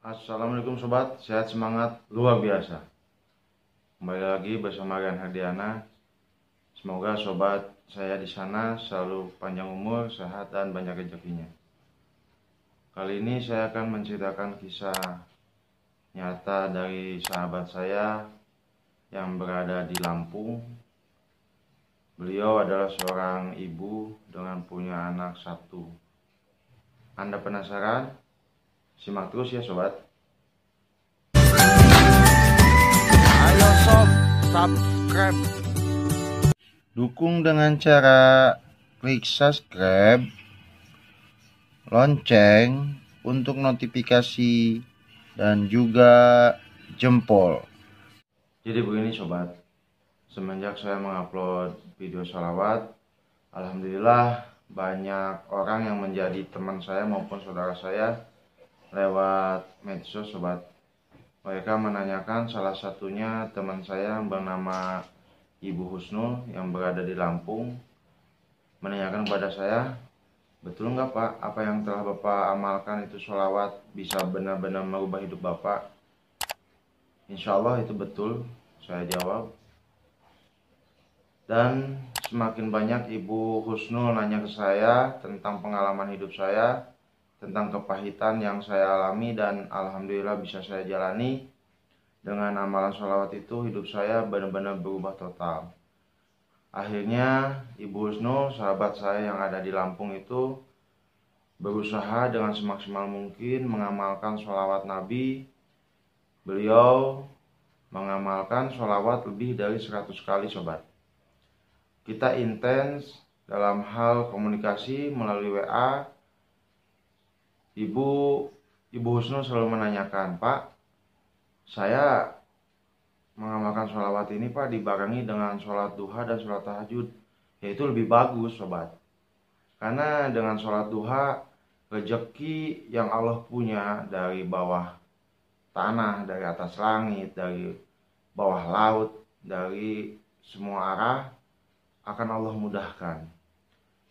Assalamualaikum sobat, sehat semangat luar biasa. Kembali lagi bersama Rian Hardiana. Semoga sobat saya di sana selalu panjang umur, sehat dan banyak rezekinya. Kali ini saya akan menceritakan kisah nyata dari sahabat saya yang berada di Lampung. Beliau adalah seorang ibu dengan punya anak satu. Anda penasaran? Simak terus ya sobat. Ayo sob, subscribe. Dukung dengan cara klik subscribe, lonceng untuk notifikasi, dan juga jempol. Jadi begini sobat, semenjak saya mengupload video sholawat, alhamdulillah banyak orang yang menjadi teman saya maupun saudara saya lewat medsos sobat. Mereka menanyakan, salah satunya teman saya yang bernama Ibu Husnul yang berada di Lampung, menanyakan kepada saya, betul nggak Pak, apa yang telah Bapak amalkan itu sholawat bisa benar-benar merubah hidup Bapak? Insya Allah itu betul, saya jawab. Dan semakin banyak Ibu Husnul nanya ke saya tentang pengalaman hidup saya, tentang kepahitan yang saya alami dan alhamdulillah bisa saya jalani. Dengan amalan sholawat itu hidup saya benar-benar berubah total. Akhirnya Ibu Husnul, sahabat saya yang ada di Lampung itu, berusaha dengan semaksimal mungkin mengamalkan sholawat Nabi. Beliau mengamalkan sholawat lebih dari 100 kali sobat. Kita intens dalam hal komunikasi melalui WA. Ibu Husnul selalu menanyakan, Pak, saya mengamalkan sholawat ini Pak dibarengi dengan sholat duha dan sholat tahajud. Yaitu lebih bagus sobat. Karena dengan sholat duha, rezeki yang Allah punya dari bawah tanah, dari atas langit, dari bawah laut, dari semua arah akan Allah mudahkan.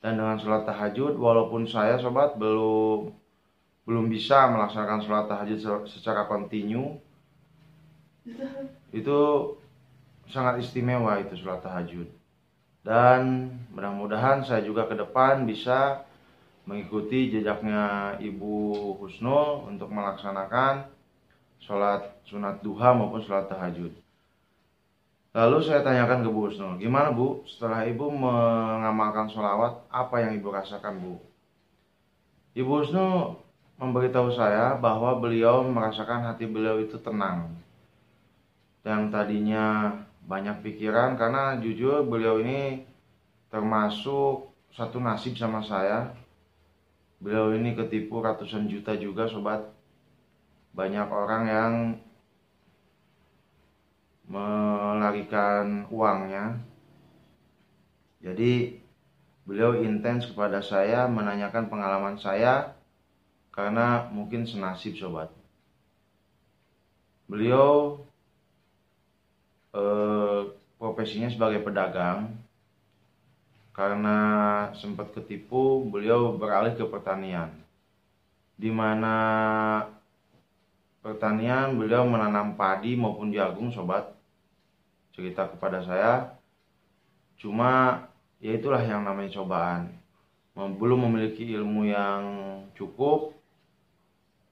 Dan dengan sholat tahajud, walaupun saya sobat belum bisa melaksanakan sholat tahajud secara kontinu, itu sangat istimewa itu sholat tahajud. Dan mudah-mudahan saya juga ke depan bisa mengikuti jejaknya Ibu Husnul untuk melaksanakan sholat sunat duha maupun sholat tahajud. Lalu saya tanyakan ke Bu Husnul, gimana Bu, setelah Ibu mengamalkan sholawat, apa yang Ibu rasakan Bu? Ibu Husnul memberitahu saya bahwa beliau merasakan hati beliau itu tenang. Yang tadinya banyak pikiran, karena jujur beliau ini termasuk satu nasib sama saya. Beliau ini ketipu ratusan juta juga sobat. Banyak orang yang melarikan uangnya. Jadi beliau intens kepada saya menanyakan pengalaman saya, karena mungkin senasib sobat. Beliau profesinya sebagai pedagang. Karena sempat ketipu, beliau beralih ke pertanian. Di mana pertanian beliau menanam padi maupun jagung sobat. Cerita kepada saya. Cuma ya itulah yang namanya cobaan. Belum memiliki ilmu yang cukup.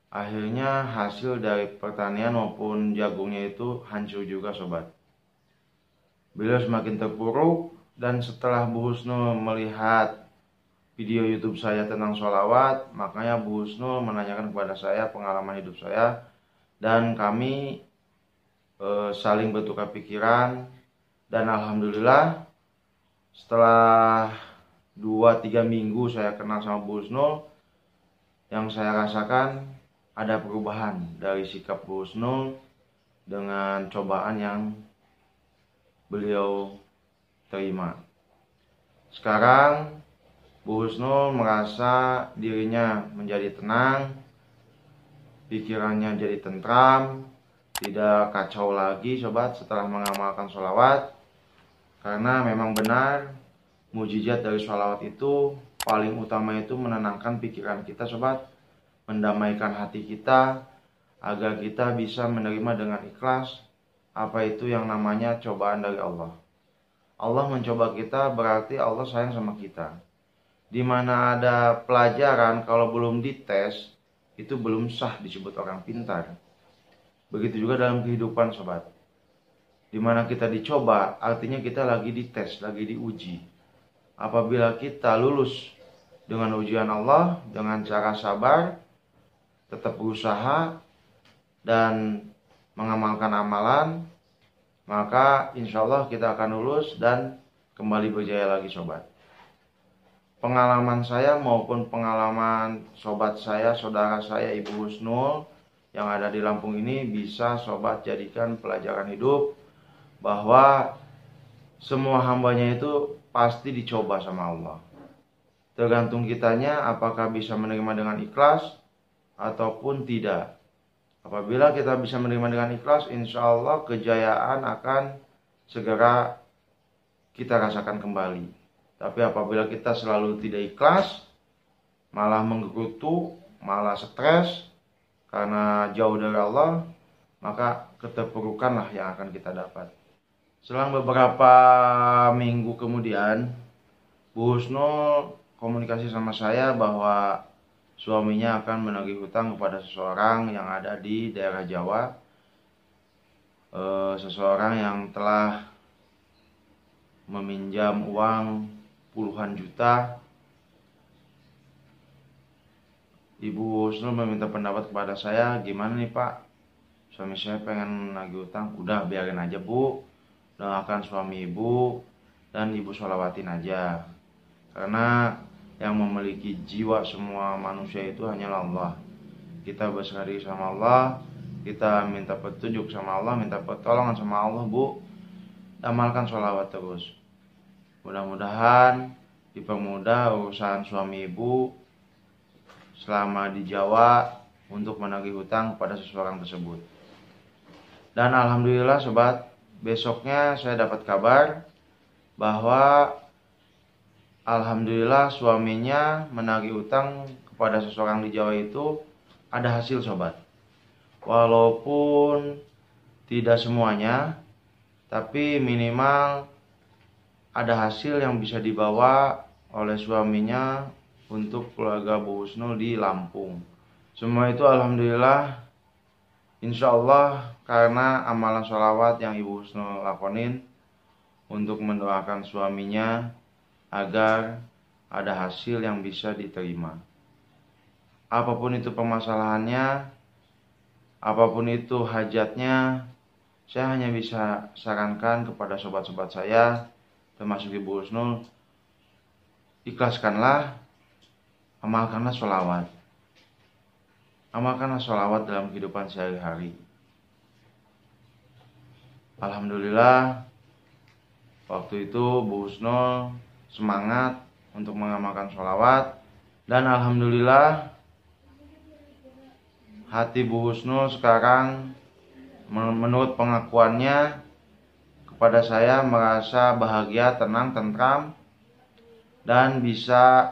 Akhirnya hasil dari pertanian maupun jagungnya itu hancur juga sobat. Beliau semakin terpuruk, dan setelah Bu Husnul melihat video YouTube saya tentang sholawat, makanya Bu Husnul menanyakan kepada saya pengalaman hidup saya, dan kami saling bertukar pikiran. Dan alhamdulillah setelah 2-3 minggu saya kenal sama Bu Husnul, yang saya rasakan ada perubahan dari sikap Bu Husnul dengan cobaan yang beliau terima. Sekarang Bu Husnul merasa dirinya menjadi tenang, pikirannya jadi tentram, tidak kacau lagi sobat setelah mengamalkan sholawat. Karena memang benar mujizat dari sholawat itu paling utama itu menenangkan pikiran kita sobat, mendamaikan hati kita, agar kita bisa menerima dengan ikhlas apa itu yang namanya cobaan dari Allah. Allah mencoba kita berarti Allah sayang sama kita. Di mana ada pelajaran kalau belum dites itu belum sah disebut orang pintar. Begitu juga dalam kehidupan sobat. Di mana kita dicoba artinya kita lagi dites, lagi diuji. Apabila kita lulus dengan ujian Allah dengan cara sabar, tetap berusaha dan mengamalkan amalan, maka insya Allah kita akan lulus dan kembali berjaya lagi sobat. Pengalaman saya maupun pengalaman sobat saya, saudara saya Ibu Husnul yang ada di Lampung ini bisa sobat jadikan pelajaran hidup bahwa semua hambanya itu pasti dicoba sama Allah. Tergantung kitanya apakah bisa menerima dengan ikhlas ataupun tidak. Apabila kita bisa menerima dengan ikhlas, insya Allah kejayaan akan segera kita rasakan kembali. Tapi apabila kita selalu tidak ikhlas, malah menggerutu, malah stres karena jauh dari Allah, maka keterpurukanlah yang akan kita dapat. Selang beberapa minggu kemudian, Bu Husnul komunikasi sama saya bahwa suaminya akan menagih hutang kepada seseorang yang ada di daerah Jawa. Seseorang yang telah meminjam uang puluhan juta. Ibu Husnul meminta pendapat kepada saya, gimana nih Pak, suami saya pengen nagih hutang. Udah biarin aja Bu, doakan suami ibu dan ibu sholawatin aja. Karena yang memiliki jiwa semua manusia itu hanyalah Allah. Kita berserah diri sama Allah, kita minta petunjuk sama Allah, minta pertolongan sama Allah Bu, amalkan sholawat terus. Mudah-mudahan dipermudah urusan suami ibu selama di Jawa untuk menagih hutang kepada seseorang tersebut. Dan alhamdulillah sobat, besoknya saya dapat kabar bahwa alhamdulillah suaminya menagih hutang kepada seseorang di Jawa itu ada hasil sobat. Walaupun tidak semuanya, tapi minimal ada hasil yang bisa dibawa oleh suaminya untuk keluarga Bu Husnul di Lampung. Semua itu alhamdulillah insya Allah karena amalan sholawat yang Ibu Husnul lakonin untuk mendoakan suaminya agar ada hasil yang bisa diterima. Apapun itu permasalahannya, apapun itu hajatnya, saya hanya bisa sarankan kepada sobat-sobat saya termasuk Ibu Husnul, ikhlaskanlah, amalkanlah sholawat. Amalkanlah sholawat dalam kehidupan sehari-hari. Alhamdulillah, waktu itu Bu Husnul semangat untuk mengamalkan sholawat. Dan alhamdulillah, hati Bu Husnul sekarang menurut pengakuannya kepada saya merasa bahagia, tenang, tentram, dan bisa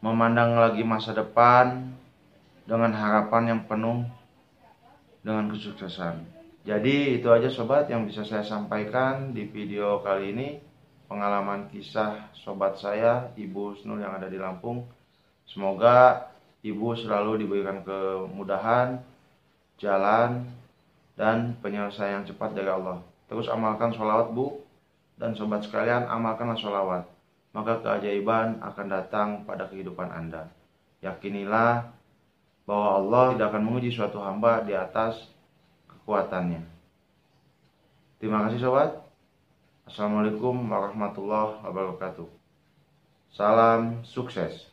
memandang lagi masa depan dengan harapan yang penuh dengan kesuksesan. Jadi itu aja sobat yang bisa saya sampaikan di video kali ini. Pengalaman kisah sobat saya Ibu Husnul yang ada di Lampung. Semoga Ibu selalu diberikan kemudahan, jalan, dan penyelesaian yang cepat dari Allah. Terus amalkan sholawat Bu, dan sobat sekalian amalkanlah sholawat. Maka keajaiban akan datang pada kehidupan Anda. Yakinilah bahwa Allah tidak akan menguji suatu hamba di atas kekuatannya. Terima kasih sobat. Assalamualaikum warahmatullahi wabarakatuh. Salam sukses.